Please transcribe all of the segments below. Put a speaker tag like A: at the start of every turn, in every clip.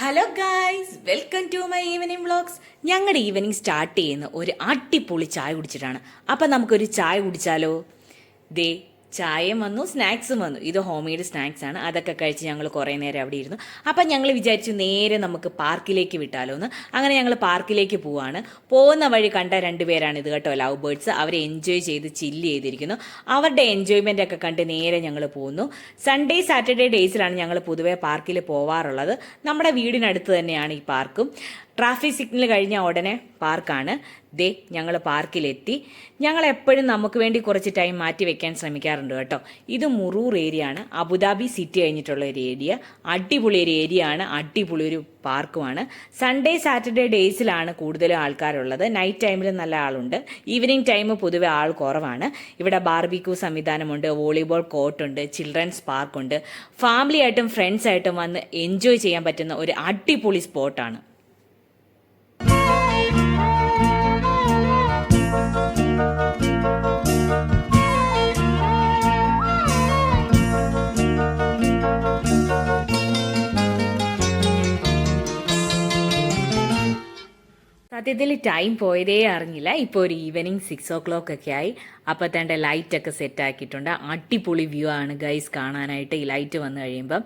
A: Hello guys, welcome to my evening vlogs. ഞങ്ങളുടെ evening start ചെയ്യുന്ന ഒരു അടിപൊളി ചായ കുടിച്ചിട്ടാണ്. അപ്പം നമുക്കൊരു ചായ കുടിച്ചാലോ? ദേ ചായയും വന്നു, സ്നാക്സും വന്നു. ഇത് ഹോം മെയ്ഡ് സ്നാക്സ് ആണ്. അതൊക്കെ കഴിച്ച് ഞങ്ങൾ കുറേ നേരം അവിടെ ഇരുന്നു. അപ്പം ഞങ്ങൾ വിചാരിച്ചു നേരെ നമുക്ക് പാർക്കിലേക്ക് വിട്ടാലോ എന്ന്. അങ്ങനെ ഞങ്ങൾ പാർക്കിലേക്ക് പോവാണ്. പോകുന്ന വഴി കണ്ട രണ്ടുപേരാണ് ഇത് കേട്ടോ, ലവ് ബേർഡ്സ്. അവരെ എൻജോയ് ചെയ്ത് ചില്ല് ചെയ്തിരിക്കുന്നു. അവരുടെ എൻജോയ്മെൻ്റ് ഒക്കെ കണ്ട് നേരെ ഞങ്ങൾ പോകുന്നു. സൺഡേ സാറ്റർഡേ ഡേയ്സിലാണ് ഞങ്ങൾ പൊതുവേ പാർക്കിൽ പോവാറുള്ളത്. നമ്മുടെ വീടിനടുത്ത് തന്നെയാണ് ഈ പാർക്കും. ട്രാഫിക് സിഗ്നൽ കഴിഞ്ഞ ഉടനെ പാർക്കാണ്. ദേ ഞങ്ങൾ പാർക്കിലെത്തി. ഞങ്ങൾ എപ്പോഴും നമുക്ക് വേണ്ടി കുറച്ച് ടൈം മാറ്റി വെക്കാൻ ശ്രമിക്കാറുണ്ട് കേട്ടോ. ഇത് മുറൂർ ഏരിയ ആണ്, അബുദാബി സിറ്റി കഴിഞ്ഞിട്ടുള്ള ഒരു ഏരിയ. അടിപൊളി ഒരു ഏരിയ ആണ്, അടിപൊളി ഒരു പാർക്കുമാണ്. സൺഡേ സാറ്റർഡേ ഡേയ്സിലാണ് കൂടുതലും ആൾക്കാരുള്ളത്. നൈറ്റ് ടൈമിൽ നല്ല ആളുണ്ട്. ഈവനിങ് ടൈം പൊതുവെ ആൾ കുറവാണ്. ഇവിടെ ബാർബിക്യൂ സംവിധാനമുണ്ട്, വോളിബോൾ കോർട്ടുണ്ട്, ചിൽഡ്രൻസ് പാർക്കുണ്ട്. ഫാമിലി ആയിട്ടും ഫ്രണ്ട്സ് ആയിട്ടും വന്ന് എൻജോയ് ചെയ്യാൻ പറ്റുന്ന ഒരു അടിപൊളി സ്പോട്ടാണ്. സത്യത്തിൽ ടൈം പോയതേ അറിഞ്ഞില്ല. ഇപ്പോൾ ഒരു ഈവനിങ് 6 o'clock ഒക്കെ ആയി. അപ്പോൾ തന്നെ ലൈറ്റൊക്കെ സെറ്റ് ആക്കിയിട്ടുണ്ട്. അടിപൊളി വ്യൂ ആണ് ഗൈസ് കാണാനായിട്ട് ഈ ലൈറ്റ് വന്നു കഴിയുമ്പം.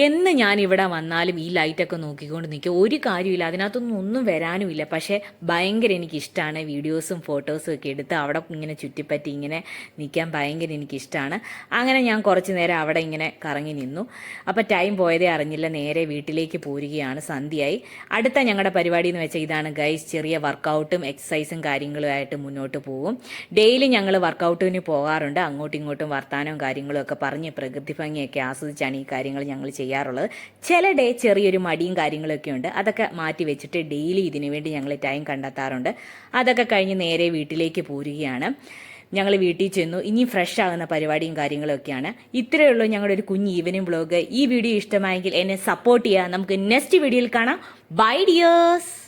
A: എന്ന് ഞാൻ ഇവിടെ വന്നാലും ഈ ലൈറ്റൊക്കെ നോക്കിക്കൊണ്ട് നിൽക്കും. ഒരു കാര്യമില്ല, അതിനകത്തൊന്നും ഒന്നും വരാനുമില്ല. പക്ഷേ ഭയങ്കര എനിക്കിഷ്ടമാണ്. വീഡിയോസും ഫോട്ടോസും ഒക്കെ എടുത്ത് അവിടെ ഇങ്ങനെ ചുറ്റിപ്പറ്റി ഇങ്ങനെ നിൽക്കാൻ ഭയങ്കര എനിക്കിഷ്ടമാണ്. അങ്ങനെ ഞാൻ കുറച്ച് നേരം അവിടെ ഇങ്ങനെ കറങ്ങി നിന്നു. അപ്പോൾ ടൈം പോയതേ അറിഞ്ഞില്ല. നേരെ വീട്ടിലേക്ക് പോരുകയാണ്. സന്ധ്യയായി. അടുത്ത ഞങ്ങളുടെ പരിപാടി എന്ന് വെച്ചാൽ ഇതാണ് ഗൈസ്. ചെറിയ വർക്കൗട്ടും എക്സസൈസും കാര്യങ്ങളുമായിട്ട് മുന്നോട്ട് പോകും. ഡെയിലി ഞങ്ങൾ വർക്കൗട്ടിന് പോകാറുണ്ട്. അങ്ങോട്ടും ഇങ്ങോട്ടും വർത്താനവും കാര്യങ്ങളും ഒക്കെ പറഞ്ഞ് പ്രകൃതി ഭംഗിയൊക്കെ ആസ്വദിച്ചാണ് ഈ കാര്യങ്ങൾ ഞങ്ങൾ ചെയ്യാറുള്ളത്. ചില ഡേ ചെറിയൊരു മടിയും കാര്യങ്ങളൊക്കെ ഉണ്ട്. അതൊക്കെ മാറ്റി വെച്ചിട്ട് ഡെയിലി ഇതിനു വേണ്ടി ഞങ്ങൾ ടൈം കണ്ടെത്താറുണ്ട്. അതൊക്കെ കഴിഞ്ഞ് നേരെ വീട്ടിലേക്ക് പോരുകയാണ്. ഞങ്ങൾ വീട്ടിൽ ചെന്നു. ഇനി ഫ്രഷ് ആകുന്ന പരിപാടിയും കാര്യങ്ങളൊക്കെയാണ്. ഇത്രയേ ഉള്ളൂ ഞങ്ങളുടെ ഒരു കുഞ്ഞ് ഈവനിങ് വ്ളോഗ്. ഈ വീഡിയോ ഇഷ്ടമായെങ്കിൽ എന്നെ സപ്പോർട്ട് ചെയ്യുക. നമുക്ക് നെക്സ്റ്റ് വീഡിയോയിൽ കാണാം. Bye dears.